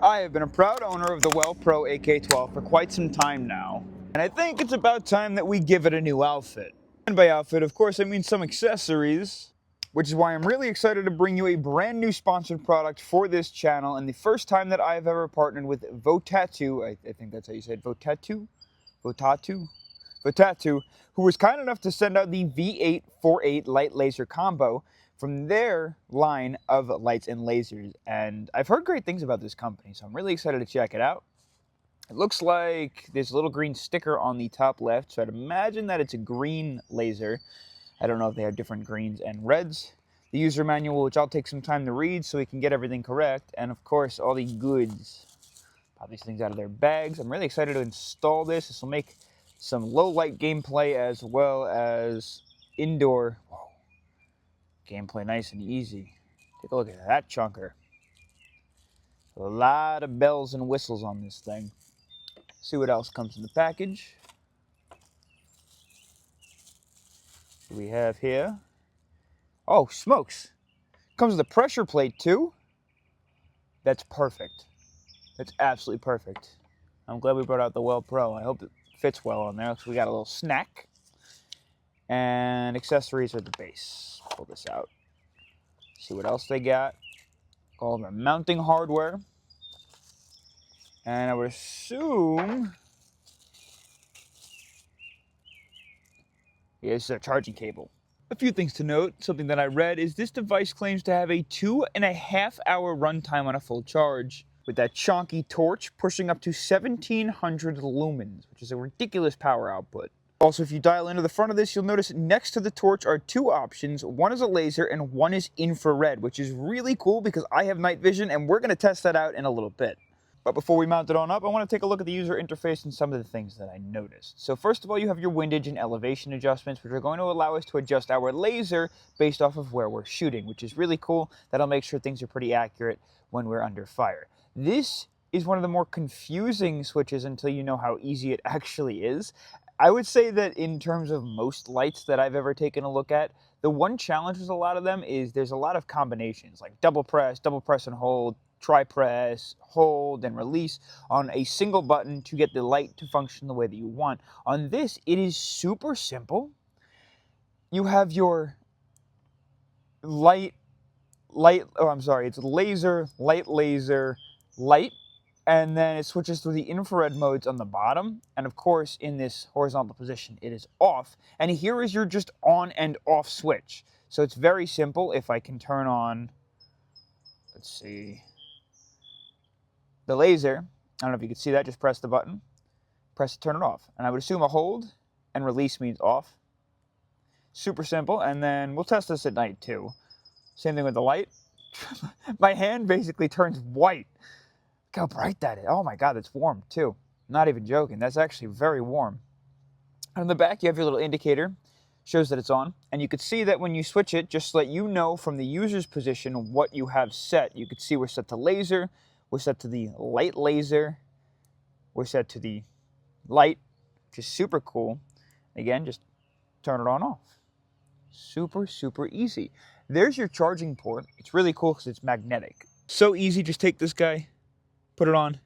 I have been a proud owner of the Well-Pro AK-12 for quite some time now, and I think it's about time that we give it a new outfit. And by outfit, of course, I mean some accessories, which is why I'm really excited to bring you a brand new sponsored product for this channel, and the first time that I've ever partnered with VOTATU, I think that's how you say it, VOTATU, who was kind enough to send out the V848 light laser combo from their line of lights and lasers. And I've heard great things about this company, so I'm really excited to check it out. It looks like there's a little green sticker on the top left, so I'd imagine that it's a green laser. I don't know if they have different greens and reds. The user manual, which I'll take some time to read so we can get everything correct, and of course all the goods. Pop these things out of their bags. I'm really excited to install this. This will make some low light gameplay as well as indoor gameplay nice and easy. Take a look at that chunker. A lot of bells and whistles on this thing. See what else comes in the package. What do we have here? Oh, smokes. Comes with a pressure plate too. That's perfect. That's absolutely perfect. I'm glad we brought out the Well-Pro. I hope it fits well on there. So we got a little snack. And accessories are the base. Pull this out. See what else they got. All of our mounting hardware. And I would assume here's a charging cable. A few things to note. Something that I read is this device claims to have a 2.5 hour runtime on a full charge, with that chonky torch pushing up to 1700 lumens, which is a ridiculous power output. Also, if you dial into the front of this, you'll notice next to the torch are two options. One is a laser and one is infrared, which is really cool because I have night vision and we're going to test that out in a little bit. But before we mount it on up, I want to take a look at the user interface and some of the things that I noticed. So first of all, you have your windage and elevation adjustments, which are going to allow us to adjust our laser based off of where we're shooting, which is really cool. That'll make sure things are pretty accurate when we're under fire. This is one of the more confusing switches until you know how easy it actually is. I would say that in terms of most lights that I've ever taken a look at, the one challenge with a lot of them is there's a lot of combinations, like double press and hold, tri-press, hold, and release on a single button to get the light to function the way that you want. On this, it is super simple. You have your it's laser, light, and then it switches to the infrared modes on the bottom. And of course, in this horizontal position, it is off. And here is your just on and off switch. So it's very simple. If I can turn on, let's see, the laser, I don't know if you can see that, just press the button, press to turn it off. And I would assume a hold and release means off. Super simple. And then we'll test this at night too. Same thing with the light. My hand basically turns white. Look how bright that is. Oh my God, that's warm too. Not even joking. That's actually very warm. And on the back, you have your little indicator. Shows that it's on. And you could see that when you switch it, just to let you know from the user's position what you have set. You could see we're set to laser. We're set to the light laser. We're set to the light, which is super cool. Again, just turn it on off. Super, super easy. There's your charging port. It's really cool because it's magnetic. So easy, just take this guy, put it on,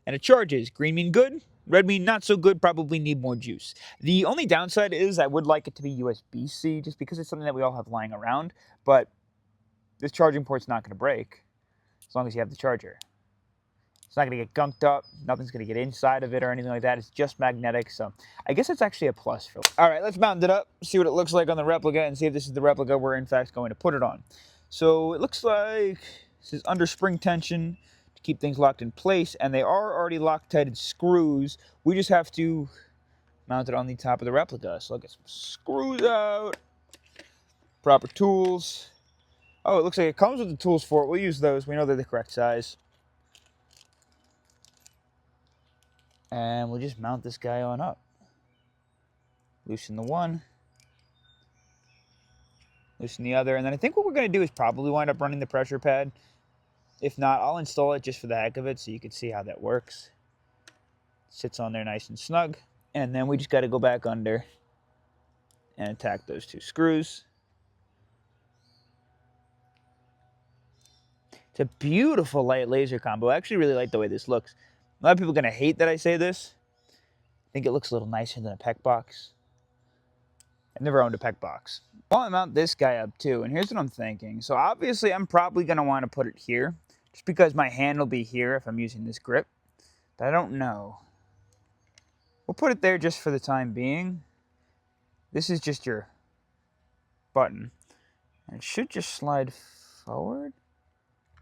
and it charges. Green mean good, red mean not so good, probably need more juice. The only downside is I would like it to be USB-C, just because it's something that we all have lying around, but this charging port's not going to break as long as you have the charger. It's not going to get gunked up, nothing's going to get inside of it or anything like that. It's just magnetic, so I guess it's actually a plus. All right, let's mount it up, see what it looks like on the replica, and see if this is the replica we're in fact going to put it on. So it looks like this is under spring tension to keep things locked in place, and they are already Loctited screws. We just have to mount it on the top of the replica. So I'll get some screws out, proper tools. Oh, it looks like it comes with the tools for it. We'll use those. We know they're the correct size. And we'll just mount this guy on up. Loosen the one, loosen the other, and then I think what we're going to do is probably wind up running the pressure pad. If not, I'll install it just for the heck of it so you can see how that works. Sits on there nice and snug. And then we just got to go back under and attack those two screws. It's a beautiful light laser combo. I actually really like the way this looks. A lot of people are going to hate that I say this. I think it looks a little nicer than a PEQ box. I've never owned a PEQ box. I want to mount this guy up too, and here's what I'm thinking. So obviously I'm probably going to want to put it here, just because my hand will be here if I'm using this grip. But I don't know. We'll put it there just for the time being. This is just your button. And it should just slide forward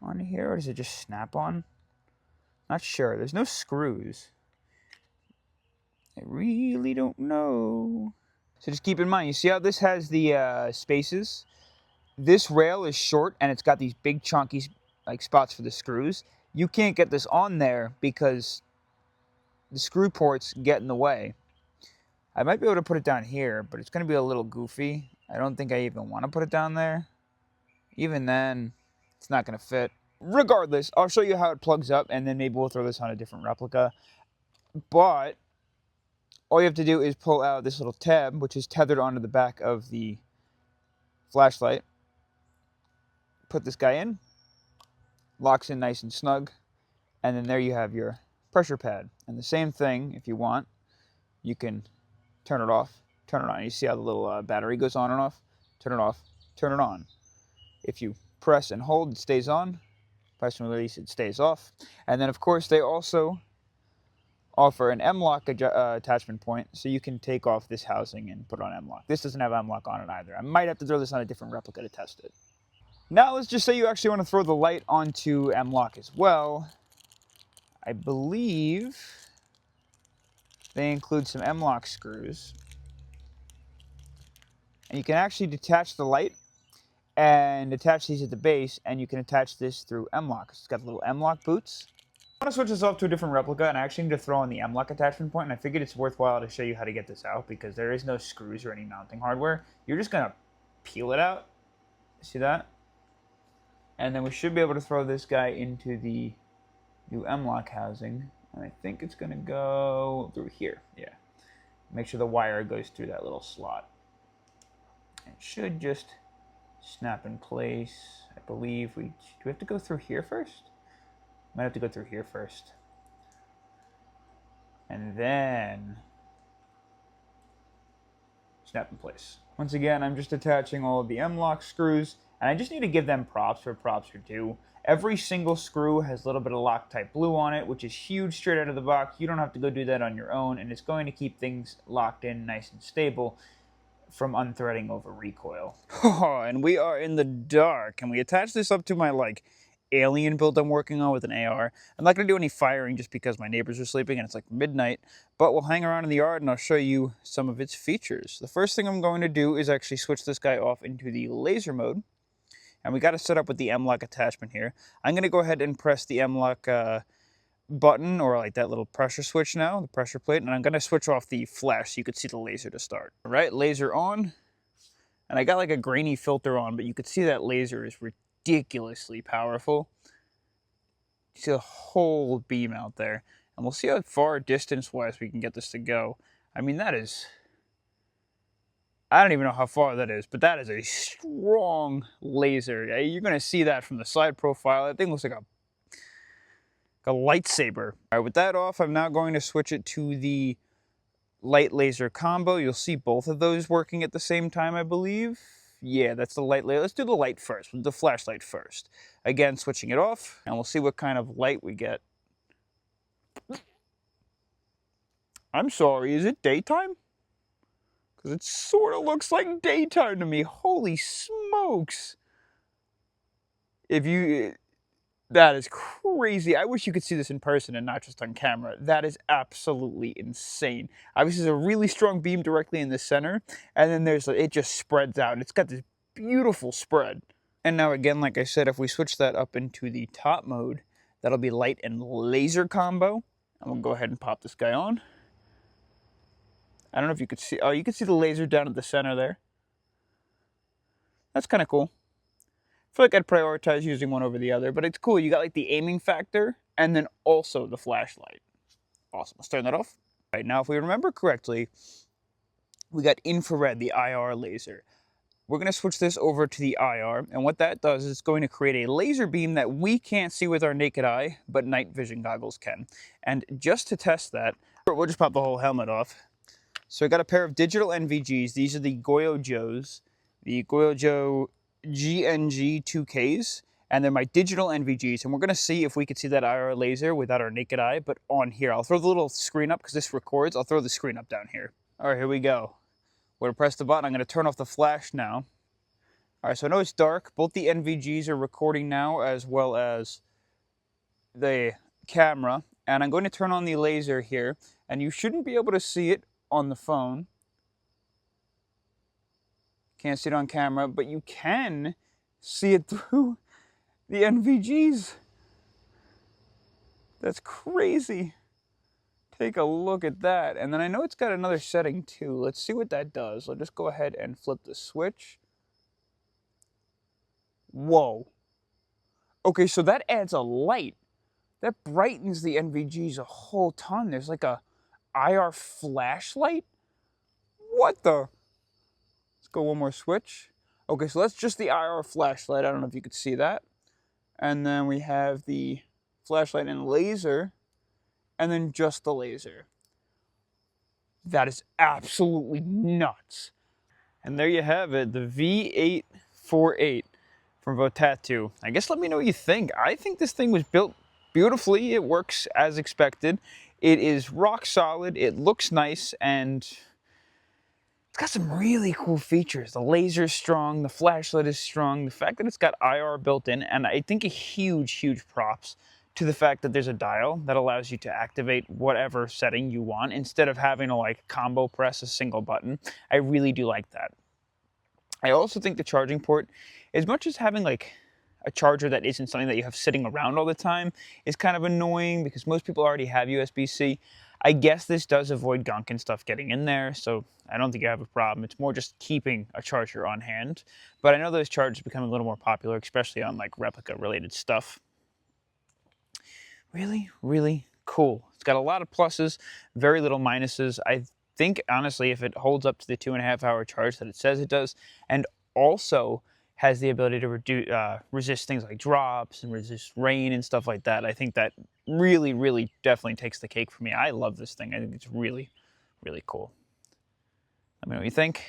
on here, or does it just snap on? Not sure. There's no screws. I really don't know. So just keep in mind, you see how this has the spaces? This rail is short, and it's got these big chunky like spots for the screws. You can't get this on there because the screw ports get in the way. I might be able to put it down here, but it's going to be a little goofy. I don't think I even want to put it down there. Even then, it's not going to fit. Regardless, I'll show you how it plugs up, and then maybe we'll throw this on a different replica. But all you have to do is pull out this little tab, which is tethered onto the back of the flashlight. Put this guy in, locks in nice and snug, and then there you have your pressure pad. And the same thing, if you want, you can turn it off, turn it on. You see how the little battery goes on and off? Turn it off, turn it on. If you press and hold, it stays on. Press and release, it stays off. And then, of course, they also offer an M-lock attachment point, so you can take off this housing and put on M-lock. This doesn't have M-lock on it either. I might have to throw this on a different replica to test it. Now let's just say you actually want to throw the light onto M-lock as well. I believe they include some M-lock screws. And you can actually detach the light and attach these at the base, and you can attach this through M-lock. It's got little M-lock boots. I want to switch this off to a different replica, and I actually need to throw on the M-lock attachment point, and I figured it's worthwhile to show you how to get this out because there is no screws or any mounting hardware. You're just going to peel it out. See that? And then we should be able to throw this guy into the new M-lock housing. And I think it's going to go through here. Yeah. Make sure the wire goes through that little slot. It should just snap in place. I believe do we have to go through here first? Might have to go through here first. And then snap in place. Once again, I'm just attaching all of the M-lock screws, and I just need to give them props where props are due. Every single screw has a little bit of Loctite blue on it, which is huge straight out of the box. You don't have to go do that on your own, and it's going to keep things locked in nice and stable from unthreading over recoil. Oh, and we are in the dark, and we attach this up to my, alien build I'm working on with an AR. I'm not going to do any firing just because my neighbors are sleeping and it's like midnight, but we'll hang around in the yard and I'll show you some of its features. The first thing I'm going to do is actually switch this guy off into the laser mode, and we got to set up with the M-lock attachment here. I'm going to go ahead and press the M-lock button, or like that little pressure switch now, the pressure plate, and I'm going to switch off the flash so you could see the laser to start. All right, laser on, and I got like a grainy filter on, but you could see that laser is ridiculously powerful. You see the whole beam out there, and we'll see how far distance-wise we can get this to go. I mean, that is, I don't even know how far that is, but that is a strong laser. You're going to see that from the side profile. That thing looks like a lightsaber. All right, with that off, I'm now going to switch it to the light laser combo. You'll see both of those working at the same time, I believe. Yeah, that's the light laser. Let's do the light first, the flashlight first. Again, switching it off, and we'll see what kind of light we get. I'm sorry, is it daytime? Because it sort of looks like daytime to me. Holy smokes. That is crazy. I wish you could see this in person and not just on camera. That is absolutely insane. Obviously, there's a really strong beam directly in the center, and then it just spreads out. It's got this beautiful spread. And now again, like I said, if we switch that up into the top mode, that'll be light and laser combo. And we'll go ahead and pop this guy on. I don't know if you could see, oh, you can see the laser down at the center there. That's kind of cool. I feel like I'd prioritize using one over the other, but it's cool. You got like the aiming factor and then also the flashlight. Awesome. Let's turn that off. All right, now if we remember correctly, we got infrared, the IR laser. we're going to switch this over to the IR, and what that does is it's going to create a laser beam that we can't see with our naked eye, but night vision goggles can. And just to test that, we'll just pop the whole helmet off. So I got a pair of digital NVGs. These are the Goyo-Joes, the Goyo-Jo GNG 2Ks, and they're my digital NVGs. And we're going to see if we can see that IR laser without our naked eye, but on here. I'll throw the little screen up because this records. I'll throw the screen up down here. All right, here we go. We're going to press the button. I'm going to turn off the flash now. All right, so I know it's dark. Both the NVGs are recording now as well as the camera. And I'm going to turn on the laser here, and you shouldn't be able to see it on the phone. Can't see it on camera, but you can see it through the NVGs. That's crazy. Take a look at that. And then I know it's got another setting too. Let's see what that does. I'll just go ahead and flip the switch. Whoa. Okay, so that adds a light. That brightens the NVGs a whole ton. There's like a IR flashlight. What the? Let's go one more switch. Okay, so that's just the IR flashlight. I don't know if you could see that. And then we have the flashlight and laser, and then just the laser. That is absolutely nuts. And there you have it, the V848 from VOTATU. I guess let me know what you think. I think this thing was built beautifully. It works as expected. It is rock solid. It looks nice, and it's got some really cool features. The laser's strong, the flashlight is strong, the fact that it's got IR built in, and I think a huge props to the fact that there's a dial that allows you to activate whatever setting you want instead of having to like combo press a single button. I really do like that. I also think the charging port, as much as having like a charger that isn't something that you have sitting around all the time, is kind of annoying because most people already have USB-C. I guess this does avoid gunk and stuff getting in there, so I don't think you have a problem. It's more just keeping a charger on hand. But I know those chargers become a little more popular, especially on like replica related stuff. Really cool. It's got a lot of pluses, very little minuses. I think, honestly, if it holds up to the 2.5-hour charge that it says it does, and also has the ability to resist things like drops and resist rain and stuff like that, I think that really definitely takes the cake for me. I love this thing. I think it's really cool. Let me know what you think.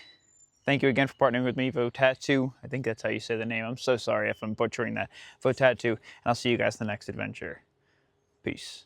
Thank you again for partnering with me, VOTATU. I think that's how you say the name. I'm so sorry if I'm butchering that. VOTATU, and I'll see you guys in the next adventure. Peace.